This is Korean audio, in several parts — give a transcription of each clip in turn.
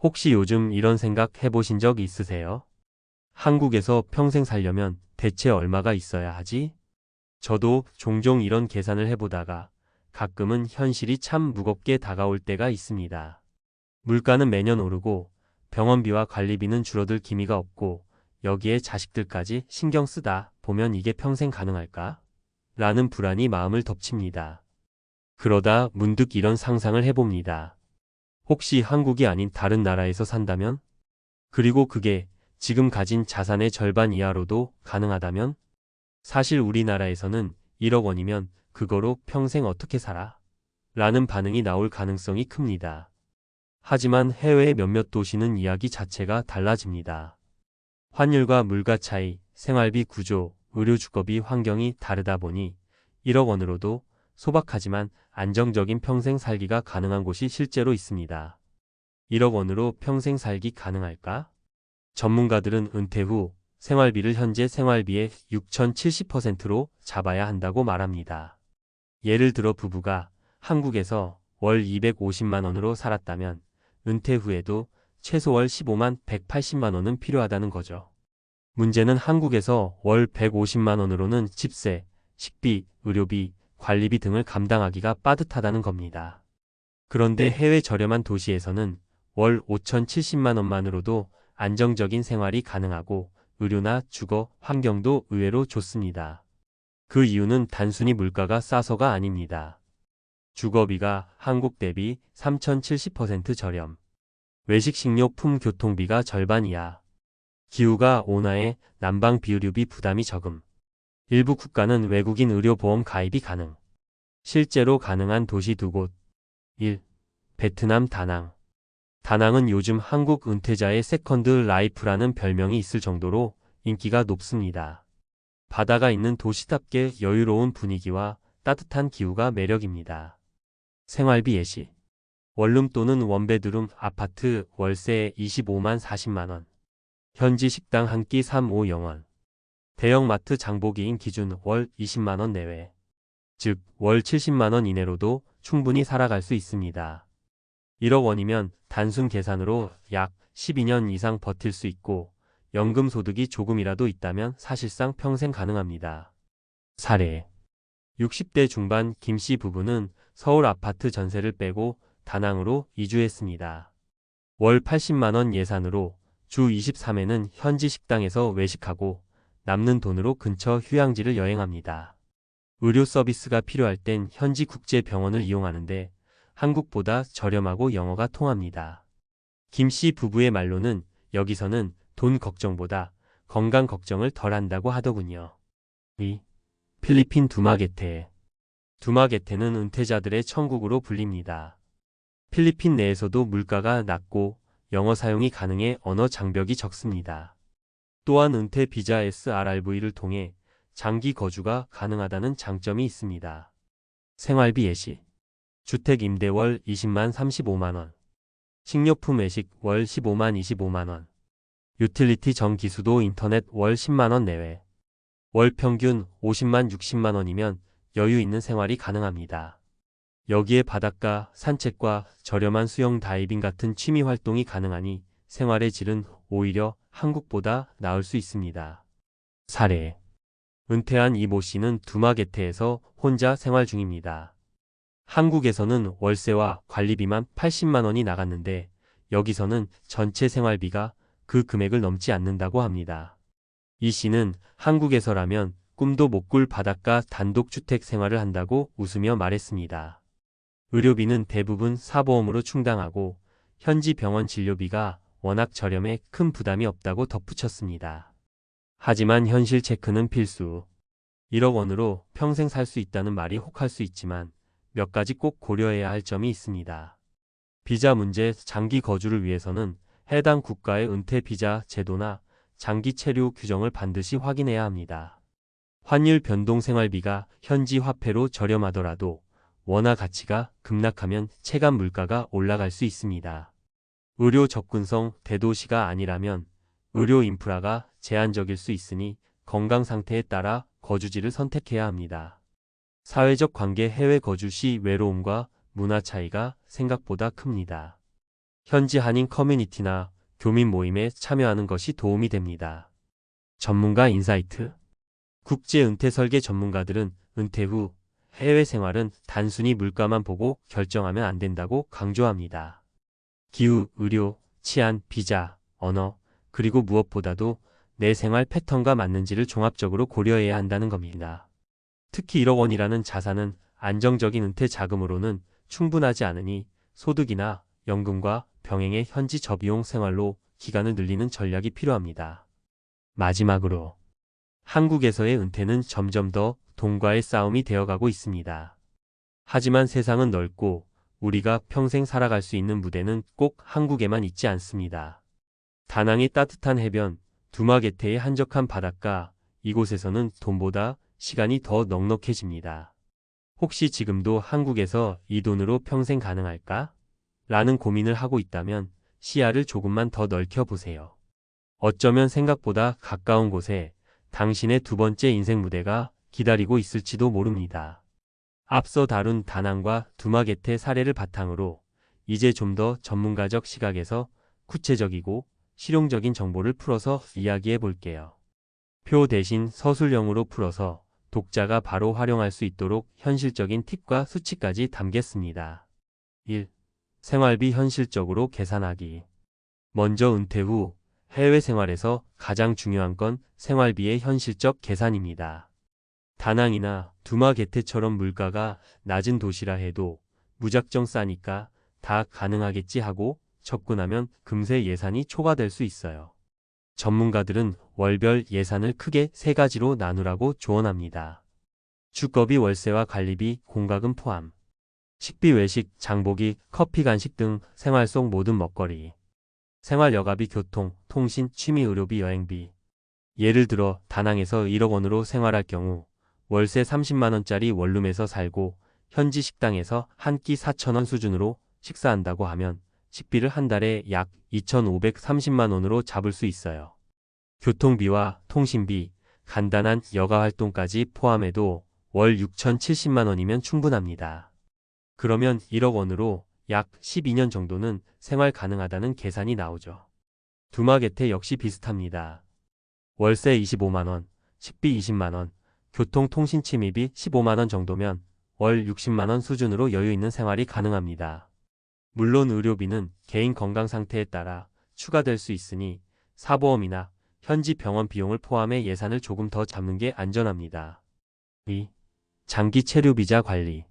혹시 요즘 이런 생각 해보신 적 있으세요? 한국에서 평생 살려면 대체 얼마가 있어야 하지? 저도 종종 이런 계산을 해보다가 가끔은 현실이 참 무겁게 다가올 때가 있습니다. 물가는 매년 오르고 병원비와 관리비는 줄어들 기미가 없고 여기에 자식들까지 신경 쓰다 보면 이게 평생 가능할까? 라는 불안이 마음을 덮칩니다. 그러다 문득 이런 상상을 해봅니다. 혹시 한국이 아닌 다른 나라에서 산다면? 그리고 그게 지금 가진 자산의 절반 이하로도 가능하다면? 사실 우리나라에서는 1억 원이면 그거로 평생 어떻게 살아? 라는 반응이 나올 가능성이 큽니다. 하지만 해외의 몇몇 도시는 이야기 자체가 달라집니다. 환율과 물가 차이, 생활비 구조, 의료 주거비 환경이 다르다 보니 1억 원으로도 소박하지만 안정적인 평생 살기가 가능한 곳이 실제로 있습니다. 1억 원으로 평생 살기 가능할까? 전문가들은 은퇴 후 생활비를 현재 생활비의 6,070%로 잡아야 한다고 말합니다. 예를 들어 부부가 한국에서 월 250만 원으로 살았다면 은퇴 후에도 최소 월 15만 180만 원은 필요하다는 거죠. 문제는 한국에서 월 150만 원으로는 집세, 식비, 의료비, 관리비 등을 감당하기가 빠듯하다는 겁니다. 그런데 해외 저렴한 도시에서는 월 5,070만 원만으로도 안정적인 생활이 가능하고 의료나 주거 환경도 의외로 좋습니다. 그 이유는 단순히 물가가 싸서가 아닙니다. 주거비가 한국 대비 3,070% 저렴, 외식 식료품 교통비가 절반 이하, 기후가 온화해 난방 비료비 부담이 적음, 일부 국가는 외국인 의료보험 가입이 가능. 실제로 가능한 도시 두 곳. 1. 베트남 다낭. 다낭은 요즘 한국 은퇴자의 세컨드 라이프라는 별명이 있을 정도로 인기가 높습니다. 바다가 있는 도시답게 여유로운 분위기와 따뜻한 기후가 매력입니다. 생활비 예시. 원룸 또는 원베드룸 아파트 월세 25만 40만 원. 현지 식당 한 끼 3-5영원. 대형마트 장보기인 기준 월 20만 원 내외. 즉, 월 70만 원 이내로도 충분히 살아갈 수 있습니다. 1억 원이면 단순 계산으로 약 12년 이상 버틸 수 있고 연금 소득이 조금이라도 있다면 사실상 평생 가능합니다. 사례. 60대 중반 김씨 부부는 서울 아파트 전세를 빼고 다낭으로 이주했습니다. 월 80만 원 예산으로 주 23회는 현지 식당에서 외식하고 남는 돈으로 근처 휴양지를 여행합니다. 의료 서비스가 필요할 땐 현지 국제병원을 이용하는데 한국보다 저렴하고 영어가 통합니다. 김씨 부부의 말로는 여기서는 돈 걱정보다 건강 걱정을 덜 한다고 하더군요. 2. 필리핀 두마게테. 두마게테는 은퇴자들의 천국으로 불립니다. 필리핀 내에서도 물가가 낮고 영어 사용이 가능해 언어 장벽이 적습니다. 또한 은퇴 비자 SRRV를 통해 장기 거주가 가능하다는 장점이 있습니다. 생활비 예시. 주택 임대 월 20만 35만 원. 식료품 외식 월 15만 25만 원. 유틸리티 전기수도 인터넷 월 10만 원 내외. 월 평균 50만 60만 원이면 여유 있는 생활이 가능합니다. 여기에 바닷가, 산책과 저렴한 수영 다이빙 같은 취미 활동이 가능하니 생활의 질은 오히려 한국보다 나을 수 있습니다. 사례. 은퇴한 이 모 씨는 두마게테에서 혼자 생활 중입니다. 한국에서는 월세와 관리비만 80만 원이 나갔는데 여기서는 전체 생활비가 그 금액을 넘지 않는다고 합니다. 이 씨는 한국에서라면 꿈도 못 꿀 바닷가 단독주택 생활을 한다고 웃으며 말했습니다. 의료비는 대부분 사보험으로 충당하고 현지 병원 진료비가 워낙 저렴해 큰 부담이 없다고 덧붙였습니다. 하지만 현실 체크는 필수. 1억 원으로 평생 살 수 있다는 말이 혹할 수 있지만 몇 가지 꼭 고려해야 할 점이 있습니다. 비자 문제. 장기 거주를 위해서는 해당 국가의 은퇴 비자 제도나 장기 체류 규정을 반드시 확인해야 합니다. 환율 변동. 생활비가 현지 화폐로 저렴하더라도 원화 가치가 급락하면 체감 물가가 올라갈 수 있습니다. 의료 접근성. 대도시가 아니라면 의료 인프라가 제한적일 수 있으니 건강 상태에 따라 거주지를 선택해야 합니다. 사회적 관계. 해외 거주 시 외로움과 문화 차이가 생각보다 큽니다. 현지 한인 커뮤니티나 교민 모임에 참여하는 것이 도움이 됩니다. 전문가 인사이트. 국제 은퇴 설계 전문가들은 은퇴 후 해외 생활은 단순히 물가만 보고 결정하면 안 된다고 강조합니다. 기후, 의료, 치안, 비자, 언어, 그리고 무엇보다도 내 생활 패턴과 맞는지를 종합적으로 고려해야 한다는 겁니다. 특히 1억 원이라는 자산은 안정적인 은퇴 자금으로는 충분하지 않으니 소득이나 연금과 병행의 현지 저비용 생활로 기간을 늘리는 전략이 필요합니다. 마지막으로 한국에서의 은퇴는 점점 더 돈과의 싸움이 되어가고 있습니다. 하지만 세상은 넓고 우리가 평생 살아갈 수 있는 무대는 꼭 한국에만 있지 않습니다. 다낭의 따뜻한 해변, 두마게테의 한적한 바닷가, 이곳에서는 돈보다 시간이 더 넉넉해집니다. 혹시 지금도 한국에서 이 돈으로 평생 가능할까? 라는 고민을 하고 있다면 시야를 조금만 더 넓혀보세요. 어쩌면 생각보다 가까운 곳에 당신의 두 번째 인생 무대가 기다리고 있을지도 모릅니다. 앞서 다룬 다낭과 두마게테 사례를 바탕으로 이제 좀 더 전문가적 시각에서 구체적이고 실용적인 정보를 풀어서 이야기해 볼게요. 표 대신 서술형으로 풀어서 독자가 바로 활용할 수 있도록 현실적인 팁과 수치까지 담겠습니다. 1. 생활비 현실적으로 계산하기. 먼저 은퇴 후 해외 생활에서 가장 중요한 건 생활비의 현실적 계산입니다. 다낭이나 두마게테처럼 물가가 낮은 도시라 해도 무작정 싸니까 다 가능하겠지 하고 접근하면 금세 예산이 초과될 수 있어요. 전문가들은 월별 예산을 크게 세 가지로 나누라고 조언합니다. 주거비, 월세와 관리비, 공과금 포함. 식비, 외식, 장보기, 커피, 간식 등 생활 속 모든 먹거리. 생활 여가비, 교통, 통신, 취미, 의료비, 여행비. 예를 들어 다낭에서 1억 원으로 생활할 경우 월세 30만 원짜리 원룸에서 살고 현지 식당에서 한 끼 4천 원 수준으로 식사한다고 하면 식비를 한 달에 약 2,530만 원으로 잡을 수 있어요. 교통비와 통신비, 간단한 여가 활동까지 포함해도 월 6,070만 원이면 충분합니다. 그러면 1억 원으로 약 12년 정도는 생활 가능하다는 계산이 나오죠. 두마게테 역시 비슷합니다. 월세 25만 원, 식비 20만 원, 교통 통신 침입비 15만 원 정도면 월 60만 원 수준으로 여유 있는 생활이 가능합니다. 물론 의료비는 개인 건강 상태에 따라 추가될 수 있으니 사보험이나 현지 병원 비용을 포함해 예산을 조금 더 잡는 게 안전합니다. 2. 장기 체류 비자 관리.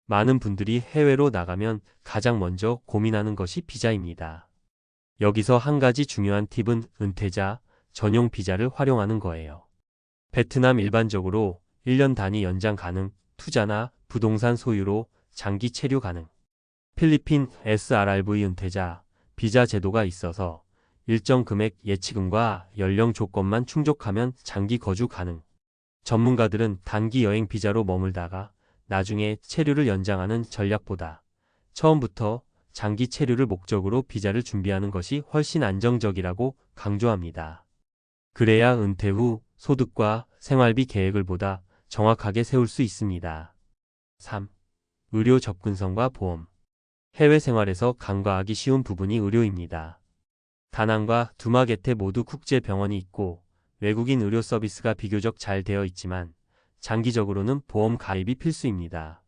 많은 분들이 해외로 나가면 가장 먼저 고민하는 것이 비자입니다. 여기서 한 가지 중요한 팁은 은퇴자 전용 비자를 활용하는 거예요. 베트남 일반적으로 1년 단위 연장 가능, 투자나 부동산 소유로 장기 체류 가능. 필리핀 SRRV 은퇴자 비자 제도가 있어서 일정 금액 예치금과 연령 조건만 충족하면 장기 거주 가능. 전문가들은 단기 여행 비자로 머물다가 나중에 체류를 연장하는 전략보다 처음부터 장기 체류를 목적으로 비자를 준비하는 것이 훨씬 안정적이라고 강조합니다. 그래야 은퇴 후 소득과 생활비 계획을 보다 정확하게 세울 수 있습니다. 3. 의료 접근성과 보험. 해외 생활에서 간과하기 쉬운 부분이 의료입니다. 다낭과 두마게테 모두 국제병원이 있고 외국인 의료 서비스가 비교적 잘 되어 있지만 장기적으로는 보험 가입이 필수입니다.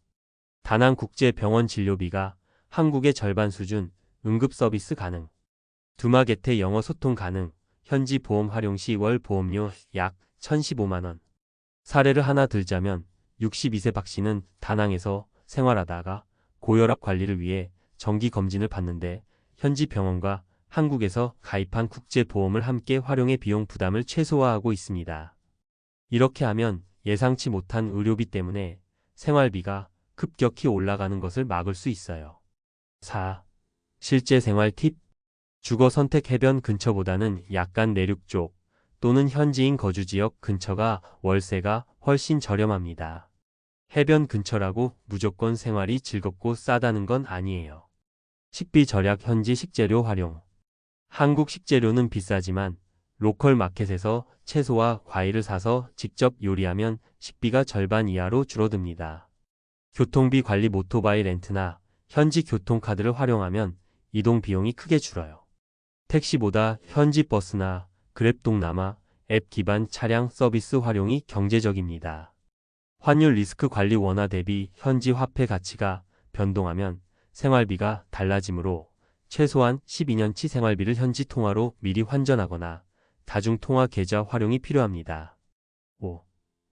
다낭 국제병원 진료비가 한국의 절반 수준, 응급 서비스 가능. 두마게테 영어 소통 가능, 현지 보험 활용 시 월 보험료 약 1,015만 원. 사례를 하나 들자면 62세 박 씨는 다낭에서 생활하다가 고혈압 관리를 위해 정기 검진을 받는데 현지 병원과 한국에서 가입한 국제보험을 함께 활용해 비용 부담을 최소화하고 있습니다. 이렇게 하면 예상치 못한 의료비 때문에 생활비가 급격히 올라가는 것을 막을 수 있어요. 4. 실제 생활 팁. 주거 선택 해변 근처보다는 약간 내륙 쪽 또는 현지인 거주지역 근처가 월세가 훨씬 저렴합니다. 해변 근처라고 무조건 생활이 즐겁고 싸다는 건 아니에요. 식비 절약, 현지 식재료 활용. 한국 식재료는 비싸지만 로컬 마켓에서 채소와 과일을 사서 직접 요리하면 식비가 절반 이하로 줄어듭니다. 교통비 관리, 모토바이 렌트나 현지 교통카드를 활용하면 이동 비용이 크게 줄어요. 택시보다 현지 버스나 그랩 동남아 앱 기반 차량 서비스 활용이 경제적입니다. 환율 리스크 관리 원화 대비 현지 화폐 가치가 변동하면 생활비가 달라지므로 최소한 12년치 생활비를 현지 통화로 미리 환전하거나 다중통화 계좌 활용이 필요합니다. 5.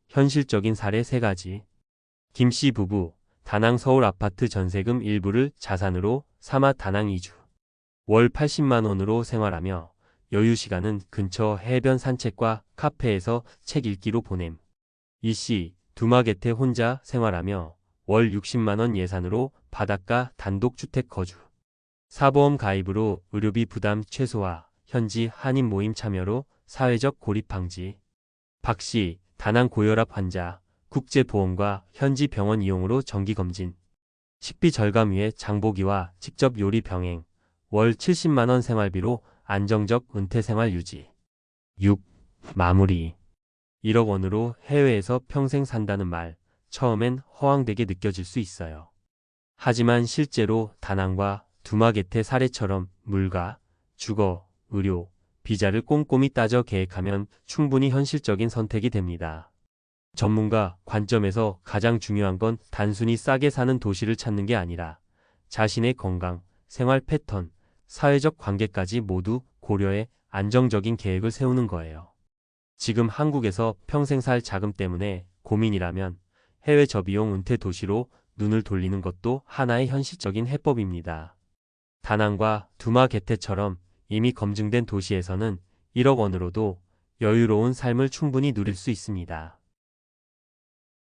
현실적인 사례 3가지. 김씨 부부, 다낭 서울 아파트 전세금 일부를 자산으로 삼아 다낭 이주. 월 80만 원으로 생활하며 여유 시간은 근처 해변 산책과 카페에서 책 읽기로 보냄. 이씨, 두마게테 혼자 생활하며 월 60만 원 예산으로 바닷가 단독주택 거주. 사보험 가입으로 의료비 부담 최소화, 현지 한인 모임 참여로 사회적 고립 방지. 박씨, 다낭 고혈압 환자, 국제보험과 현지 병원 이용으로 정기검진. 식비 절감 위해 장보기와 직접 요리 병행. 월 70만 원 생활비로 안정적 은퇴생활 유지. 6. 마무리. 1억 원으로 해외에서 평생 산다는 말, 처음엔 허황되게 느껴질 수 있어요. 하지만 실제로 다낭과 두마게테 사례처럼 물가, 주거, 의료, 비자를 꼼꼼히 따져 계획하면 충분히 현실적인 선택이 됩니다. 전문가 관점에서 가장 중요한 건 단순히 싸게 사는 도시를 찾는 게 아니라 자신의 건강, 생활 패턴, 사회적 관계까지 모두 고려해 안정적인 계획을 세우는 거예요. 지금 한국에서 평생 살 자금 때문에 고민이라면 해외 저비용 은퇴 도시로 눈을 돌리는 것도 하나의 현실적인 해법입니다. 다낭과 두마게테처럼 이미 검증된 도시에서는 1억 원으로도 여유로운 삶을 충분히 누릴 수 있습니다.